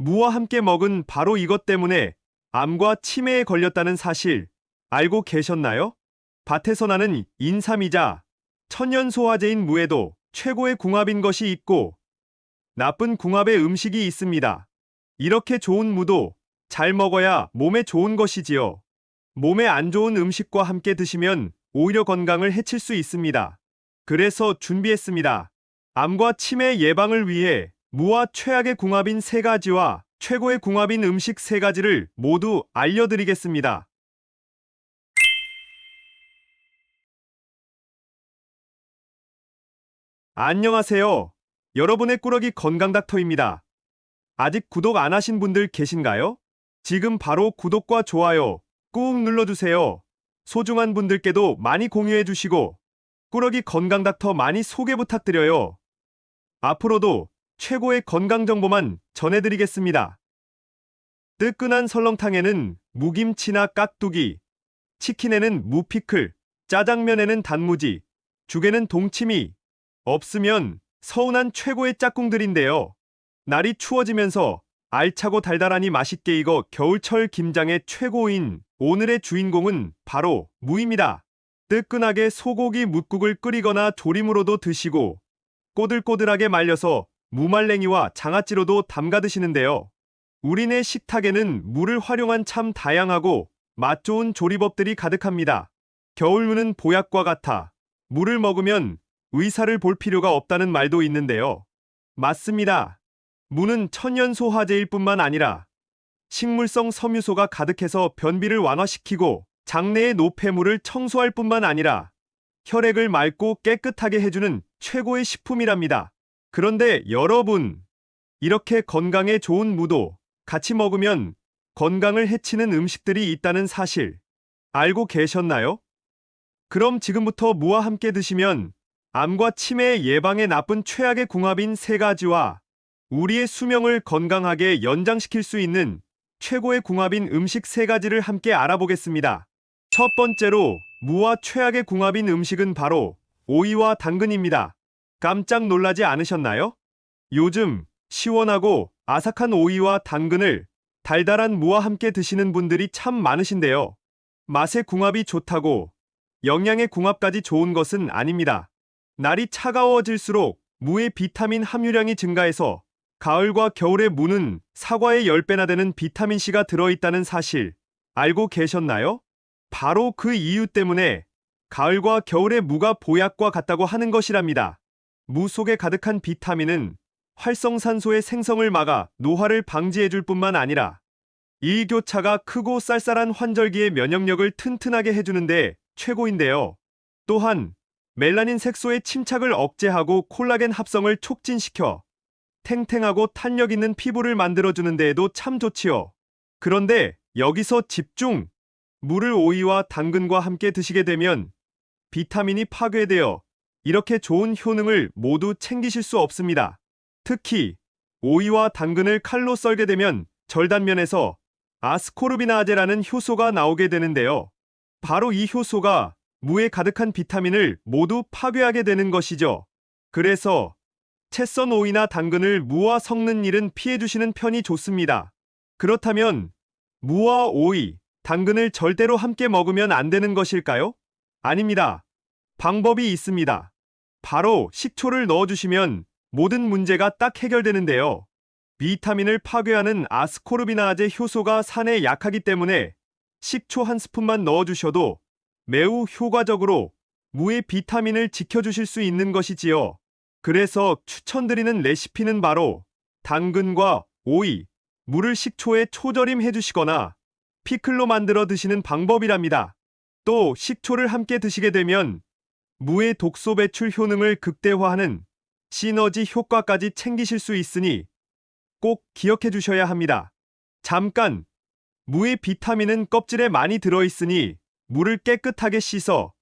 무와 함께 먹은 바로 이것 때문에 암과 치매에 걸렸다는 사실 알고 계셨나요? 밭에서 나는 인삼이자 천연소화제인 무에도 최고의 궁합인 것이 있고 나쁜 궁합의 음식이 있습니다. 이렇게 좋은 무도 잘 먹어야 몸에 좋은 것이지요. 몸에 안 좋은 음식과 함께 드시면 오히려 건강을 해칠 수 있습니다. 그래서 준비했습니다. 암과 치매 예방을 위해 무와 최악의 궁합인 세 가지와 최고의 궁합인 음식 세 가지를 모두 알려드리겠습니다. 안녕하세요. 여러분의 꾸러기 건강닥터입니다. 아직 구독 안 하신 분들 계신가요? 지금 바로 구독과 좋아요 꾹 눌러주세요. 소중한 분들께도 많이 공유해 주시고 꾸러기 건강닥터 많이 소개 부탁드려요. 앞으로도 최고의 건강 정보만 전해드리겠습니다. 뜨끈한 설렁탕에는 무김치나 깍두기, 치킨에는 무피클, 짜장면에는 단무지, 죽에는 동치미, 없으면 서운한 최고의 짝꿍들인데요. 날이 추워지면서 알차고 달달하니 맛있게 익어 겨울철 김장의 최고인 오늘의 주인공은 바로 무입니다. 뜨끈하게 소고기 뭇국을 끓이거나 조림으로도 드시고 꼬들꼬들하게 말려서 무말랭이와 장아찌로도 담가 드시는데요. 우리네 식탁에는 무를 활용한 참 다양하고 맛 좋은 조리법들이 가득합니다. 겨울무는 보약과 같아 무를 먹으면 의사를 볼 필요가 없다는 말도 있는데요. 맞습니다. 무는 천연소화제일 뿐만 아니라 식물성 섬유소가 가득해서 변비를 완화시키고 장내의 노폐물을 청소할 뿐만 아니라 혈액을 맑고 깨끗하게 해주는 최고의 식품이랍니다. 그런데 여러분, 이렇게 건강에 좋은 무도 같이 먹으면 건강을 해치는 음식들이 있다는 사실 알고 계셨나요? 그럼 지금부터 무와 함께 드시면 암과 치매 예방에 나쁜 최악의 궁합인 세 가지와 우리의 수명을 건강하게 연장시킬 수 있는 최고의 궁합인 음식 세 가지를 함께 알아보겠습니다. 첫 번째로 무와 최악의 궁합인 음식은 바로 오이와 당근입니다. 깜짝 놀라지 않으셨나요? 요즘 시원하고 아삭한 오이와 당근을 달달한 무와 함께 드시는 분들이 참 많으신데요. 맛의 궁합이 좋다고 영양의 궁합까지 좋은 것은 아닙니다. 날이 차가워질수록 무의 비타민 함유량이 증가해서 가을과 겨울의 무는 사과의 10배나 되는 비타민C가 들어있다는 사실 알고 계셨나요? 바로 그 이유 때문에 가을과 겨울의 무가 보약과 같다고 하는 것이랍니다. 무 속에 가득한 비타민은 활성산소의 생성을 막아 노화를 방지해줄 뿐만 아니라 일교차가 크고 쌀쌀한 환절기의 면역력을 튼튼하게 해주는데 최고인데요. 또한 멜라닌 색소의 침착을 억제하고 콜라겐 합성을 촉진시켜 탱탱하고 탄력 있는 피부를 만들어주는 데에도 참 좋지요. 그런데 여기서 집중! 무를 오이와 당근과 함께 드시게 되면 비타민이 파괴되어 이렇게 좋은 효능을 모두 챙기실 수 없습니다. 특히 오이와 당근을 칼로 썰게 되면 절단면에서 아스코르비나아제라는 효소가 나오게 되는데요. 바로 이 효소가 무에 가득한 비타민을 모두 파괴하게 되는 것이죠. 그래서 채썬 오이나 당근을 무와 섞는 일은 피해주시는 편이 좋습니다. 그렇다면 무와 오이, 당근을 절대로 함께 먹으면 안 되는 것일까요? 아닙니다. 방법이 있습니다. 바로 식초를 넣어주시면 모든 문제가 딱 해결되는데요. 비타민을 파괴하는 아스코르비나아제 효소가 산에 약하기 때문에 식초 한 스푼만 넣어주셔도 매우 효과적으로 무의 비타민을 지켜주실 수 있는 것이지요. 그래서 추천드리는 레시피는 바로 당근과 오이, 무를 식초에 초절임 해주시거나 피클로 만들어 드시는 방법이랍니다. 또 식초를 함께 드시게 되면 무의 독소 배출 효능을 극대화하는 시너지 효과까지 챙기실 수 있으니 꼭 기억해 주셔야 합니다. 잠깐! 무의 비타민은 껍질에 많이 들어있으니 무를 깨끗하게 씻어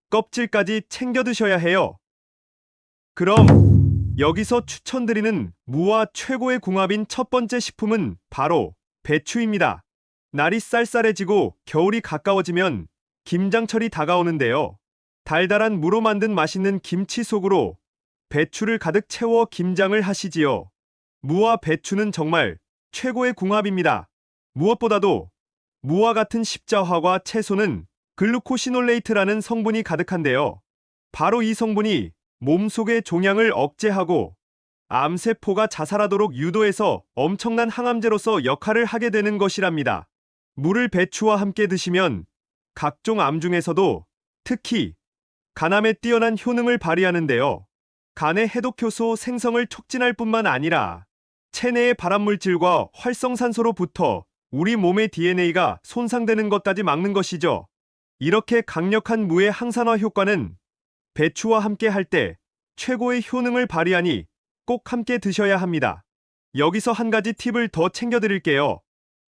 껍질까지 챙겨 드셔야 해요. 그럼 여기서 추천드리는 무와 최고의 궁합인 첫 번째 식품은 바로 배추입니다. 날이 쌀쌀해지고 겨울이 가까워지면 김장철이 다가오는데요. 달달한 무로 만든 맛있는 김치 속으로 배추를 가득 채워 김장을 하시지요. 무와 배추는 정말 최고의 궁합입니다. 무엇보다도 무와 같은 십자화과 채소는 글루코시놀레이트라는 성분이 가득한데요. 바로 이 성분이 몸속의 종양을 억제하고 암세포가 자살하도록 유도해서 엄청난 항암제로서 역할을 하게 되는 것이랍니다. 물을 배추와 함께 드시면 각종 암 중에서도 특히 간암에 뛰어난 효능을 발휘하는데요. 간의 해독효소 생성을 촉진할 뿐만 아니라 체내의 발암물질과 활성산소로부터 우리 몸의 DNA가 손상되는 것까지 막는 것이죠. 이렇게 강력한 무의 항산화 효과는 배추와 함께 할 때 최고의 효능을 발휘하니 꼭 함께 드셔야 합니다. 여기서 한 가지 팁을 더 챙겨드릴게요.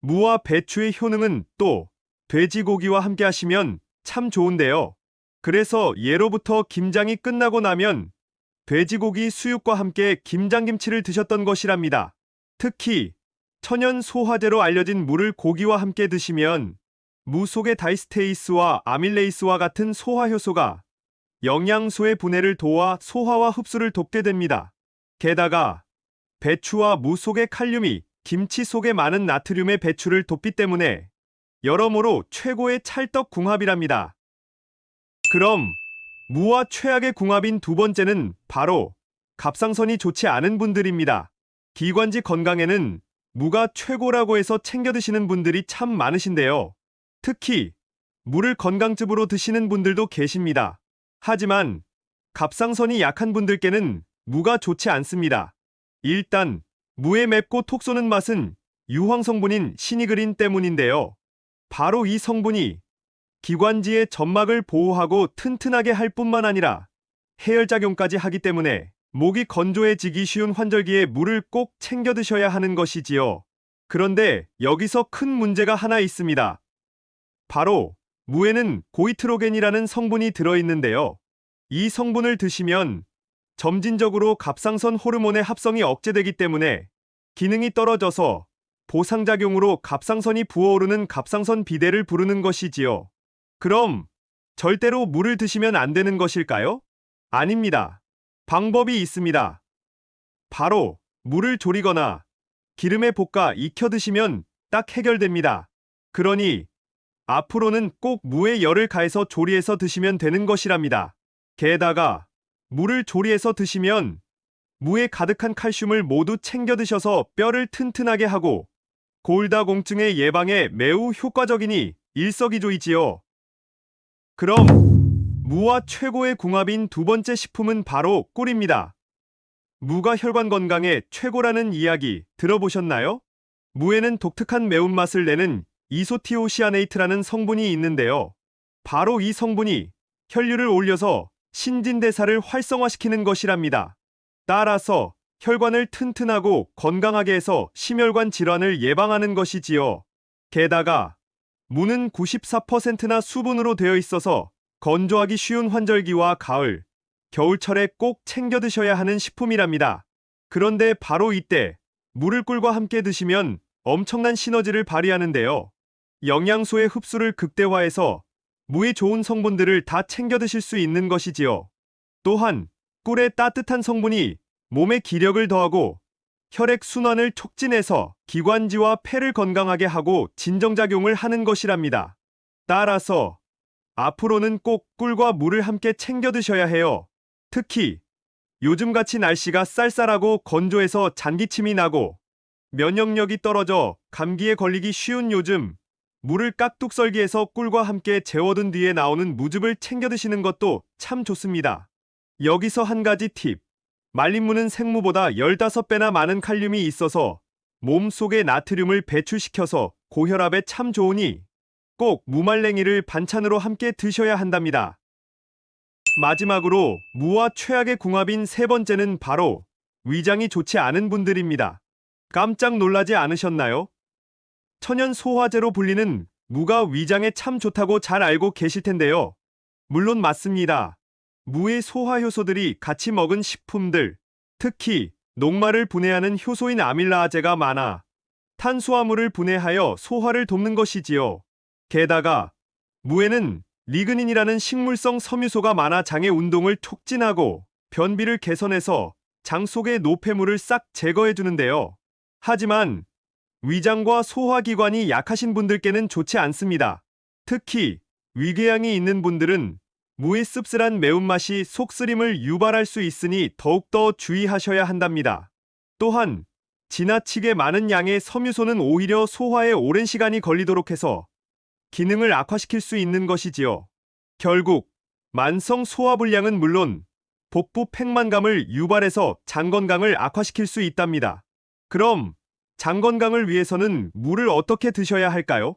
무와 배추의 효능은 또 돼지고기와 함께 하시면 참 좋은데요. 그래서 예로부터 김장이 끝나고 나면 돼지고기 수육과 함께 김장김치를 드셨던 것이랍니다. 특히 천연 소화제로 알려진 무를 고기와 함께 드시면 무 속의 다이스테이스와 아밀레이스와 같은 소화효소가 영양소의 분해를 도와 소화와 흡수를 돕게 됩니다. 게다가 배추와 무 속의 칼륨이 김치 속에 많은 나트륨의 배출을 돕기 때문에 여러모로 최고의 찰떡궁합이랍니다. 그럼 무와 최악의 궁합인 두 번째는 바로 갑상선이 좋지 않은 분들입니다. 기관지 건강에는 무가 최고라고 해서 챙겨 드시는 분들이 참 많으신데요. 특히 무를 건강즙으로 드시는 분들도 계십니다. 하지만 갑상선이 약한 분들께는 무가 좋지 않습니다. 일단 무의 맵고 톡 쏘는 맛은 유황 성분인 시니그린 때문인데요. 바로 이 성분이 기관지의 점막을 보호하고 튼튼하게 할 뿐만 아니라 해열작용까지 하기 때문에 목이 건조해지기 쉬운 환절기에 물을 꼭 챙겨 드셔야 하는 것이지요. 그런데 여기서 큰 문제가 하나 있습니다. 바로 무에는 고이트로겐이라는 성분이 들어있는데요. 이 성분을 드시면 점진적으로 갑상선 호르몬의 합성이 억제되기 때문에 기능이 떨어져서 보상작용으로 갑상선이 부어오르는 갑상선 비대를 부르는 것이지요. 그럼 절대로 물을 드시면 안 되는 것일까요? 아닙니다. 방법이 있습니다. 바로 물을 졸이거나 기름에 볶아 익혀 드시면 딱 해결됩니다. 그러니 앞으로는 꼭 무에 열을 가해서 조리해서 드시면 되는 것이랍니다. 게다가 무를 조리해서 드시면 무에 가득한 칼슘을 모두 챙겨 드셔서 뼈를 튼튼하게 하고 골다공증의 예방에 매우 효과적이니 일석이조이지요. 그럼 무와 최고의 궁합인 두 번째 식품은 바로 꿀입니다. 무가 혈관 건강에 최고라는 이야기 들어보셨나요? 무에는 독특한 매운맛을 내는 이소티오시아네이트라는 성분이 있는데요. 바로 이 성분이 혈류를 올려서 신진대사를 활성화시키는 것이랍니다. 따라서 혈관을 튼튼하고 건강하게 해서 심혈관 질환을 예방하는 것이지요. 게다가 무는 94%나 수분으로 되어 있어서 건조하기 쉬운 환절기와 가을, 겨울철에 꼭 챙겨 드셔야 하는 식품이랍니다. 그런데 바로 이때 무를 꿀과 함께 드시면 엄청난 시너지를 발휘하는데요. 영양소의 흡수를 극대화해서 무의 좋은 성분들을 다 챙겨 드실 수 있는 것이지요. 또한 꿀의 따뜻한 성분이 몸에 기력을 더하고 혈액 순환을 촉진해서 기관지와 폐를 건강하게 하고 진정작용을 하는 것이랍니다. 따라서 앞으로는 꼭 꿀과 물을 함께 챙겨 드셔야 해요. 특히 요즘같이 날씨가 쌀쌀하고 건조해서 잔기침이 나고 면역력이 떨어져 감기에 걸리기 쉬운 요즘, 물을 깍둑 썰기해서 꿀과 함께 재워둔 뒤에 나오는 무즙을 챙겨 드시는 것도 참 좋습니다. 여기서 한 가지 팁. 말린 무는 생무보다 15배나 많은 칼륨이 있어서 몸속의 나트륨을 배출시켜서 고혈압에 참 좋으니 꼭 무말랭이를 반찬으로 함께 드셔야 한답니다. 마지막으로 무와 최악의 궁합인 세 번째는 바로 위장이 좋지 않은 분들입니다. 깜짝 놀라지 않으셨나요? 천연 소화제로 불리는 무가 위장에 참 좋다고 잘 알고 계실 텐데요. 물론 맞습니다. 무의 소화효소들이 같이 먹은 식품들, 특히 녹말을 분해하는 효소인 아밀라아제가 많아 탄수화물을 분해하여 소화를 돕는 것이지요. 게다가 무에는 리그닌이라는 식물성 섬유소가 많아 장의 운동을 촉진하고 변비를 개선해서 장 속의 노폐물을 싹 제거해 주는데요. 하지만 위장과 소화기관이 약하신 분들께는 좋지 않습니다. 특히 위궤양이 있는 분들은 무의 씁쓸한 매운맛이 속쓰림을 유발할 수 있으니 더욱더 주의하셔야 한답니다. 또한 지나치게 많은 양의 섬유소는 오히려 소화에 오랜 시간이 걸리도록 해서 기능을 악화시킬 수 있는 것이지요. 결국 만성 소화불량은 물론 복부 팽만감을 유발해서 장 건강을 악화시킬 수 있답니다. 그럼 장 건강을 위해서는 물을 어떻게 드셔야 할까요?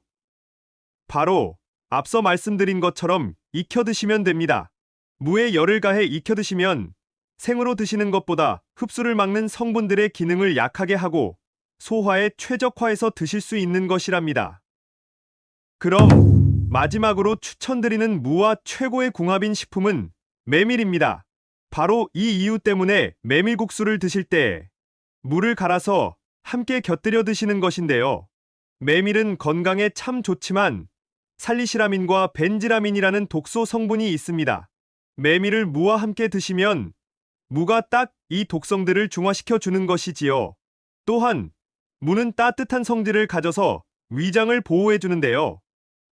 바로 앞서 말씀드린 것처럼 익혀 드시면 됩니다. 무에 열을 가해 익혀 드시면 생으로 드시는 것보다 흡수를 막는 성분들의 기능을 약하게 하고 소화에 최적화해서 드실 수 있는 것이랍니다. 그럼 마지막으로 추천드리는 무와 최고의 궁합인 식품은 메밀입니다. 바로 이 이유 때문에 메밀국수를 드실 때 물을 갈아서 함께 곁들여 드시는 것인데요. 메밀은 건강에 참 좋지만 살리시라민과 벤지라민이라는 독소 성분이 있습니다. 메밀을 무와 함께 드시면 무가 딱 이 독성들을 중화시켜 주는 것이지요. 또한 무는 따뜻한 성질을 가져서 위장을 보호해 주는데요.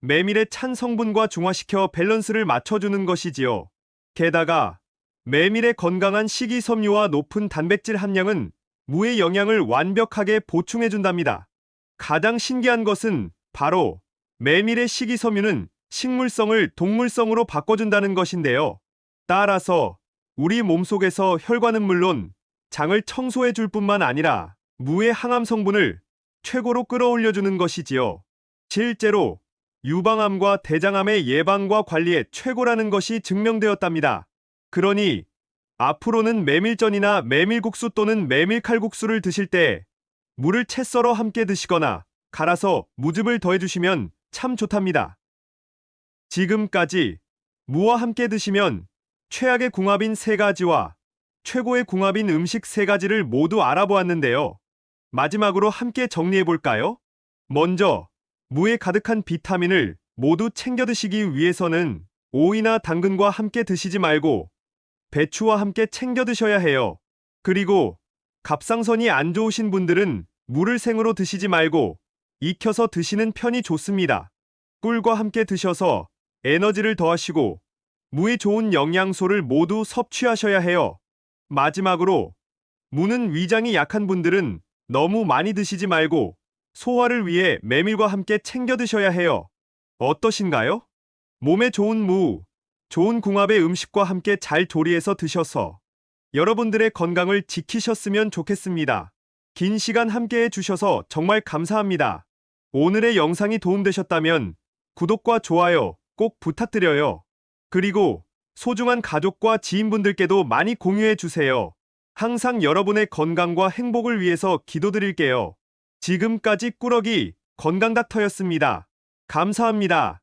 메밀의 찬 성분과 중화시켜 밸런스를 맞춰주는 것이지요. 게다가 메밀의 건강한 식이섬유와 높은 단백질 함량은 무의 영양을 완벽하게 보충해 준답니다. 가장 신기한 것은 바로 메밀의 식이섬유는 식물성을 동물성으로 바꿔준다는 것인데요. 따라서 우리 몸속에서 혈관은 물론 장을 청소해 줄 뿐만 아니라 무의 항암 성분을 최고로 끌어올려 주는 것이지요. 실제로 유방암과 대장암의 예방과 관리에 최고라는 것이 증명되었답니다. 그러니 앞으로는 메밀전이나 메밀국수 또는 메밀칼국수를 드실 때 무를 채 썰어 함께 드시거나 갈아서 무즙을 더해주시면 참 좋답니다. 지금까지 무와 함께 드시면 최악의 궁합인 세 가지와 최고의 궁합인 음식 세 가지를 모두 알아보았는데요. 마지막으로 함께 정리해볼까요? 먼저 무에 가득한 비타민을 모두 챙겨 드시기 위해서는 오이나 당근과 함께 드시지 말고 배추와 함께 챙겨 드셔야 해요. 그리고 갑상선이 안 좋으신 분들은 무를 생으로 드시지 말고 익혀서 드시는 편이 좋습니다. 꿀과 함께 드셔서 에너지를 더하시고 무에 좋은 영양소를 모두 섭취하셔야 해요. 마지막으로 무는 위장이 약한 분들은 너무 많이 드시지 말고 소화를 위해 메밀과 함께 챙겨 드셔야 해요. 어떠신가요? 몸에 좋은 무, 좋은 궁합의 음식과 함께 잘 조리해서 드셔서 여러분들의 건강을 지키셨으면 좋겠습니다. 긴 시간 함께 해주셔서 정말 감사합니다. 오늘의 영상이 도움되셨다면 구독과 좋아요 꼭 부탁드려요. 그리고 소중한 가족과 지인분들께도 많이 공유해 주세요. 항상 여러분의 건강과 행복을 위해서 기도드릴게요. 지금까지 꾸러기 건강닥터였습니다. 감사합니다.